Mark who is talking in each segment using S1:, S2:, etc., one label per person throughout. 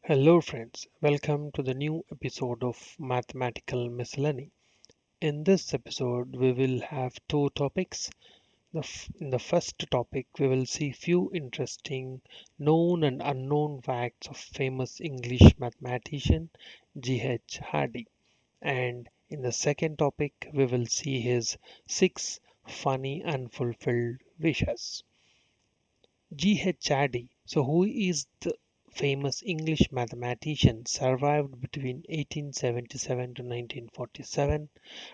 S1: Hello, friends. Welcome to the new episode of Mathematical Miscellany. In this episode, we will have two topics. In the first topic, we will see few interesting known and unknown facts of famous English mathematician G.H. Hardy. And in the second topic, we will see his six funny unfulfilled wishes. G.H. Hardy. So, who is the famous English mathematician? Survived between 1877 to 1947,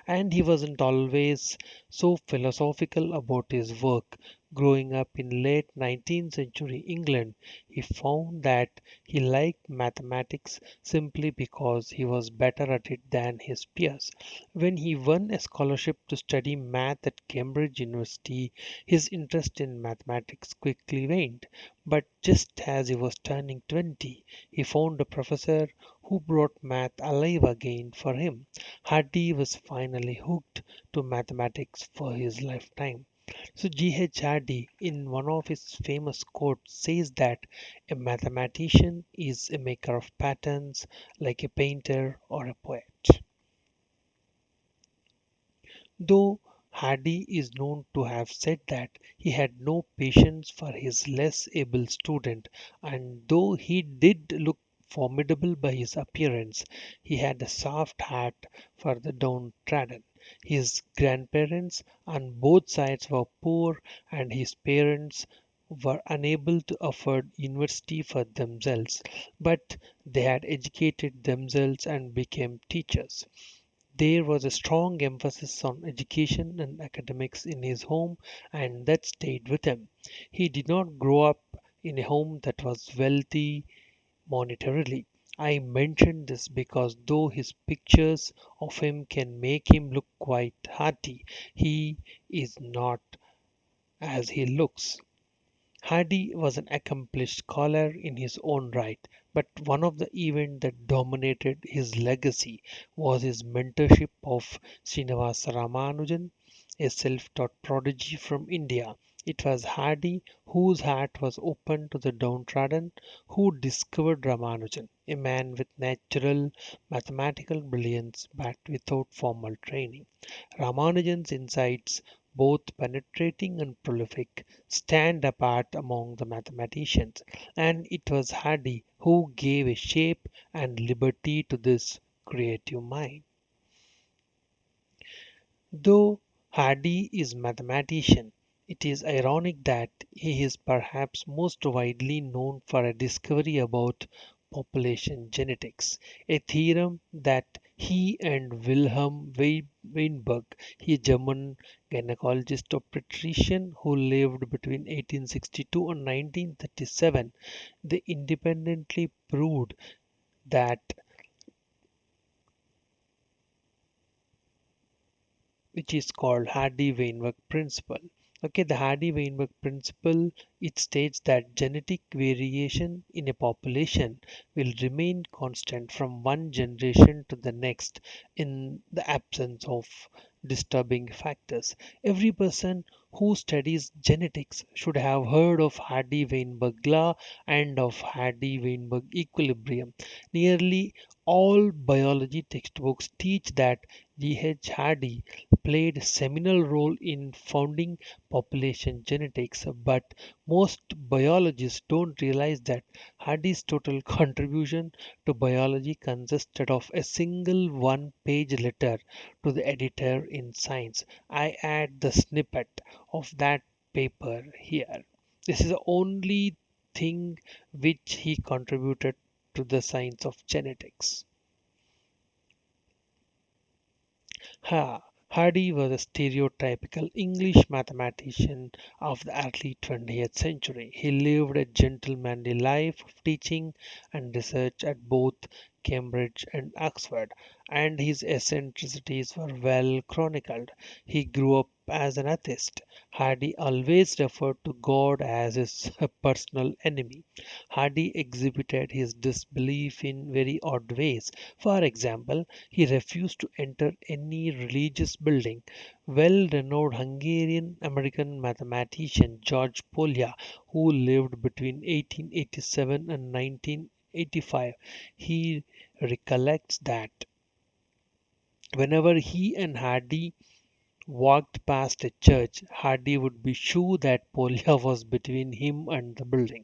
S1: and he wasn't always so philosophical about his work. Growing up in late 19th century England, he found that he liked mathematics simply because he was better at it than his peers. When he won a scholarship to study math at Cambridge University, his interest in mathematics quickly waned, but just as he was turning 20, he found a professor who brought math alive again for him. Hardy was finally hooked to mathematics for his lifetime. So G.H. Hardy, in one of his famous quotes, says that a mathematician is a maker of patterns like a painter or a poet. Though Hardy is known to have said that he had no patience for his less able student, and though he did look formidable by his appearance, he had a soft heart for the downtrodden. His grandparents on both sides were poor, and his parents were unable to afford university for themselves, but they had educated themselves and became teachers. There was a strong emphasis on education and academics in his home, and that stayed with him. He did not grow up in a home that was wealthy monetarily. I mention this because though his pictures of him can make him look quite hearty, he is not as he looks. Hardy was an accomplished scholar in his own right, but one of the events that dominated his legacy was his mentorship of Srinivasa Ramanujan, a self-taught prodigy from India. It was Hardy, whose heart was open to the downtrodden, who discovered Ramanujan, a man with natural mathematical brilliance but without formal training. Ramanujan's insights, both penetrating and prolific, stand apart among the mathematicians, and it was Hardy who gave a shape and liberty to this creative mind. Though Hardy is mathematician, it is ironic that he is perhaps most widely known for a discovery about population genetics, a theorem that he and Wilhelm Weinberg, a German gynecologist obstetrician who lived between 1862 and 1937, they independently proved that which is called Hardy-Weinberg principle. Okay, the Hardy-Weinberg principle, it states that genetic variation in a population will remain constant from one generation to the next in the absence of disturbing factors. Every person who studies genetics should have heard of Hardy-Weinberg law and of Hardy-Weinberg equilibrium. Nearly all biology textbooks teach that G.H. Hardy played a seminal role in founding population genetics, but most biologists don't realize that Hardy's total contribution to biology consisted of a single one-page letter to the editor in Science. I add the snippet of that paper here. This is the only thing which he contributed to the science of genetics. Ha, Hardy was a stereotypical English mathematician of the early 20th century. He lived a gentlemanly life of teaching and research at both Cambridge and Oxford, and his eccentricities were well chronicled. He grew up as an atheist. Hardy always referred to God as his personal enemy. Hardy exhibited his disbelief in very odd ways. For example, he refused to enter any religious building. Well-renowned Hungarian-American mathematician George Polya, who lived between 1887 and 19 1885, he recollects that whenever he and Hardy walked past a church, Hardy would be sure that Polya was between him and the building.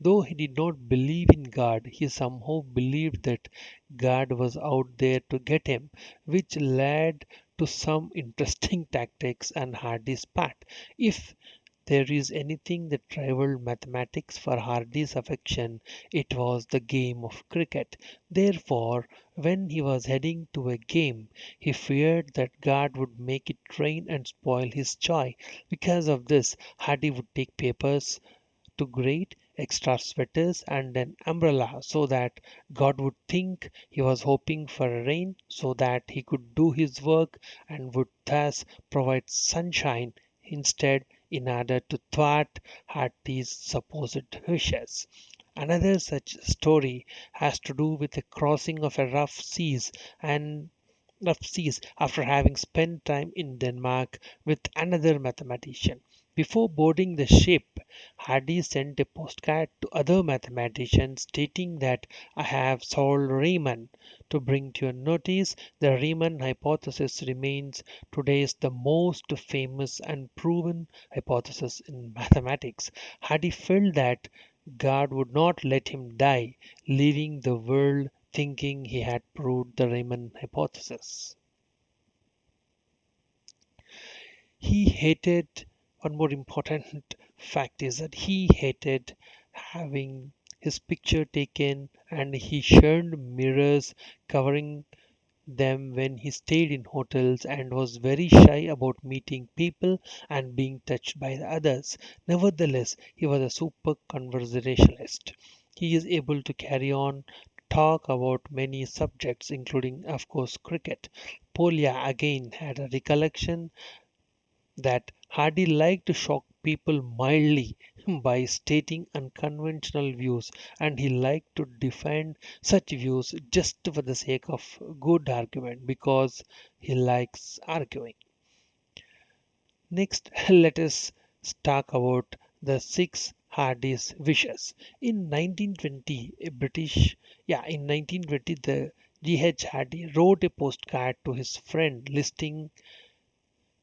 S1: Though he did not believe in God, he somehow believed that God was out there to get him, which led to some interesting tactics on Hardy's part. If there is anything that rivaled mathematics for Hardy's affection, it was the game of cricket. Therefore, when he was heading to a game, he feared that God would make it rain and spoil his joy. Because of this, Hardy would take papers to grade, extra sweaters, and an umbrella so that God would think he was hoping for rain so that he could do his work and would thus provide sunshine instead in order to thwart Hardy's supposed wishes. Another such story has to do with the crossing of a rough seas after having spent time in Denmark with another mathematician. Before boarding the ship, Hardy sent a postcard to other mathematicians stating that I have solved Riemann. To bring to your notice, the Riemann hypothesis remains today's the most famous and proven hypothesis in mathematics. Hardy felt that God would not let him die, leaving the world thinking he had proved the Riemann hypothesis. He hated, one more important fact is that he hated having his picture taken and he shunned mirrors covering them when he stayed in hotels and was very shy about meeting people and being touched by the others. Nevertheless, he was a super conversationalist. He is able to carry on talk about many subjects including of course cricket. Polya again had a recollection that Hardy liked to shock people mildly by stating unconventional views, and he liked to defend such views just for the sake of good argument because he likes arguing. Next, let us talk about the six Hardy's wishes. In 1920, in 1920, the G.H. Hardy wrote a postcard to his friend listing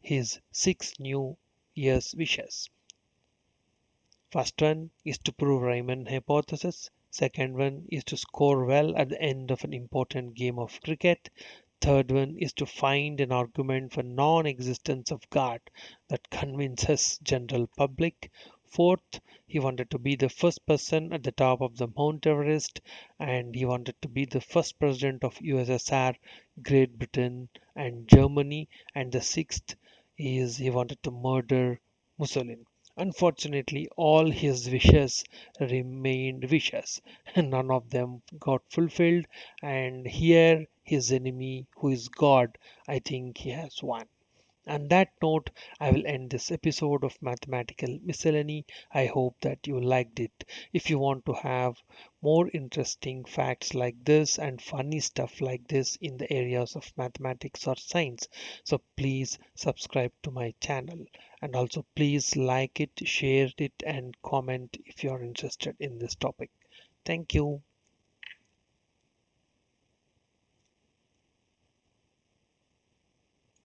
S1: his six New Year's wishes. First one is to prove Riemann hypothesis. Second one is to score well at the end of an important game of cricket. Third one is to find an argument for non-existence of God that convinces general public. Fourth, he wanted to be the first person at the top of the Mount Everest, and he wanted to be the first president of USSR, Great Britain, and Germany. And the sixth is he wanted to murder Mussolini. Unfortunately, all his wishes remained wishes. None of them got fulfilled, and here his enemy, who is God, I think he has won. On that note, I will end this episode of Mathematical Miscellany. I hope that you liked it. If you want to have more interesting facts like this and funny stuff like this in the areas of mathematics or science, so please subscribe to my channel and also please like it, share it, and comment if you are interested in this topic. Thank you.